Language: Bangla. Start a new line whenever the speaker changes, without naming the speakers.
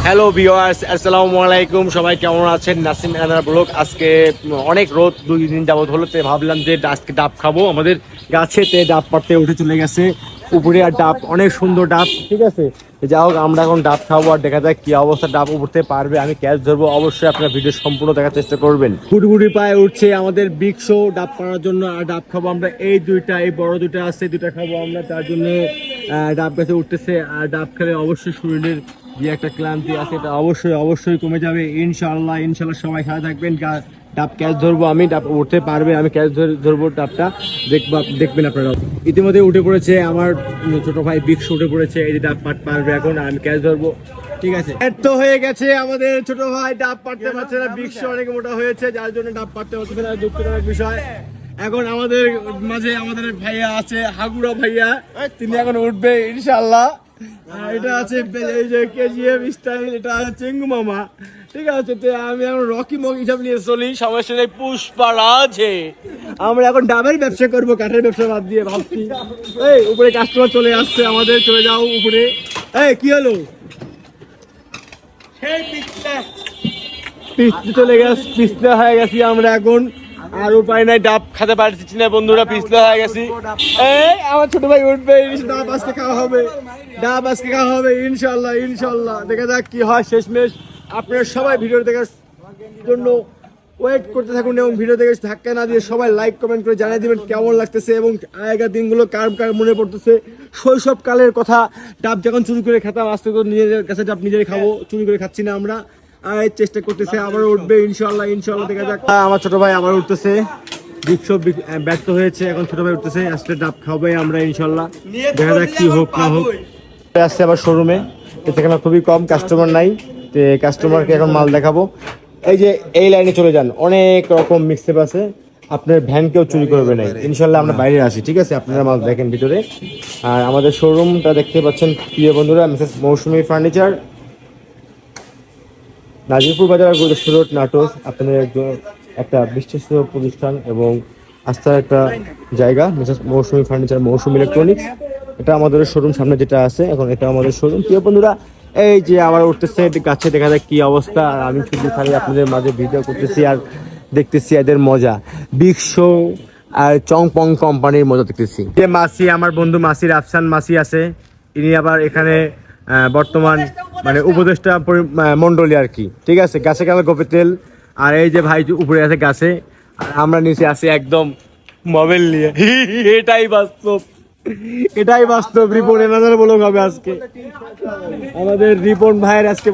হ্যালো ভিউয়ার্স, আসসালামু আলাইকুম। সবাই কেমন আছেন? নাসিম এনার ব্লগ। আজকে অনেক রোদ, 2 দিন যাবত হলো, তো ভাবলাম যে আজকে ডাব খাবো। আমাদের গাছেতে ডাব পাড়তে উঠে চলে গেছে উপরে, আর ডাব অনেক সুন্দর ডাব, ঠিক আছে। যা হোক, আমরা এখন ডাব খাবো, আর দেখা যায় কি অবস্থা, ডাব উঠতে পারবে আমি ক্যাচ ধরবো। অবশ্যই আপনার ভিডিও সম্পূর্ণ দেখার চেষ্টা করবেন। গুড়গুড়ি পায়ে উঠছে আমাদের বিগ শো ডাব পাড়ার জন্য, আর ডাব খাবো আমরা। এই বড় দুইটা আছে, দুইটা খাবো আমরা, তার জন্য ডাব গাছে উঠতেছে। আর ডাব খেলে অবশ্যই শরীরের যে একটা ক্লান্তি আছে এটা অবশ্যই কমে যাবে ইনশাআল্লাহ। সবাই খেলা থাকবেন। ডাব ক্যাচ ধরবো আমি, ডাব উঠতে পারবে আমি ক্যাচ ধরবো ডাবটা, দেখবেন আপনারা। ইতিমধ্যে উঠে পড়েছে আমার ছোট ভাই বিগ শো, উঠে পড়েছে। এই যে ডাব পারবে এখন, আমি ক্যাচ ধরবো, ঠিক আছে। এত হয়ে গেছে আমাদের ছোট ভাই, ডাব পারতে পারছে না। বিগ শো অনেক মোটা হয়েছে, যার জন্য ডাব পারতে পারছে না, দুঃখজনক বিষয়। এখন আমাদের মাঝে আমাদের ভাইয়া আছে, হাগুড়া ভাইয়া, তিনি এখন উঠবে ইনশাআল্লাহ। এটা আছে এই যে কেজিএফ স্টাইল, এটা আছে চেঙ্গু মামা, ঠিক আছে। তো আমি এখন রকি মগ হিসাব নিয়ে চলি, সমস্যা নেই। পুষ্পারাজে আমরা এখন ডাবের ব্যবসা করবো, কাঠের ব্যবসা বাদ দিয়ে ভাবছি। এই উপরে কাস্টমার চলে আসছে আমাদের, চলে যাও উপরে। এই কি হলো, পিছলে চলে গেছে, পিছলে হয়ে গেছি আমরা এখন। আর উপায় নাই, ডাব খেতে পারছি না বন্ধুরা, পিছলে হয়ে গেছি। এই আমার ছোট ভাই উঠবে, ডাব আজকে খাওয়া হবে ইনশাল্লাহ। দেখা যাক কি হয় শেষমেশ। আপনারা সবাই ভিডিও দেখার জন্য ওয়েট করতে থাকুন, এবং ভিডিও দেখে ধাক্কা না দিয়ে সবাই লাইক কমেন্ট করে জানিয়ে দিবেন কেমন লাগতেছে, এবং আগেকার দিনগুলো কার মনে পড়তেছে, শৈশব কালের কথা। ডাব যখন চুরি করে খেতাম, আজকে তো নিজেদের কাছে ডাব নিজেরাই খাবো, চুরি করে খাচ্ছি না আমরা। চেষ্টা করতেছে, আবার উঠবে ইনশাল্লাহ। দেখা যাক। আমার ছোট ভাই আবার উঠতেছে, ব্যর্থ হয়েছে, এখন ছোট ভাই উঠতেছে, আজকে ডাব খাবে আমরা ইনশাল্লাহ। দেখা যাক কি হোক না হোক। আসছে আবার শোরুমে, এখানে খুবই কম কাস্টমার নাই, তো কাস্টমারকে এখন মাল দেখাবো। এই যে এই লাইনে চলে যান, অনেক রকম মিক্সেপ আছে, আপনার ভ্যান কেউ চুরি করবে না ইনশাল্লাহ। আমরা বাইরে আসি, ঠিক আছে, আপনারা মাল দেখেন ভিতরে। আর আমাদের শোরুমটা দেখতে পাচ্ছেন প্রিয় বন্ধুরা, মিসেস মৌসুমী ফার্নিচার, নাজিরপুর বাজার, গুলশান রোড, নাটোর। আপনাদের একটা বিশ্বস্ত প্রতিষ্ঠান এবং আস্থার একটা জায়গা, মিসেস মৌসুমী ফার্নিচার, মৌসুমী ইলেকট্রনিক্স। এটা আমাদের শোরুম, সামনে যেটা আছে এখন, এটা আমাদের শোরুম। প্রিয় বন্ধুরা, এই যে আবার উঠতেছে গাছে, দেখা যায় কি অবস্থা। আর আমি শুধু খালি আপনাদের মাঝে ভিডিও করতেছি আর দেখতেছি এদের মজা, বিগ শো আর চংপং কোম্পানির মজা দেখতেছি। যে মাসি, আমার বন্ধু মাসির আফসান মাসি আছে, ইনি আবার এখানে বর্তমান মানে উপদেষ্টা মন্ডলী আর কি, ঠিক আছে। গাছে কালো গোপে তেল। আর এই যে ভাই উপরে আছে গাছে, আর আমরা নিচে আছি একদম মোবাইল নিয়ে। এটাই বাস্তব রিপন এনাদের বলক হবে আজকে, আমাদের রিপন ভাইয়ের আজকে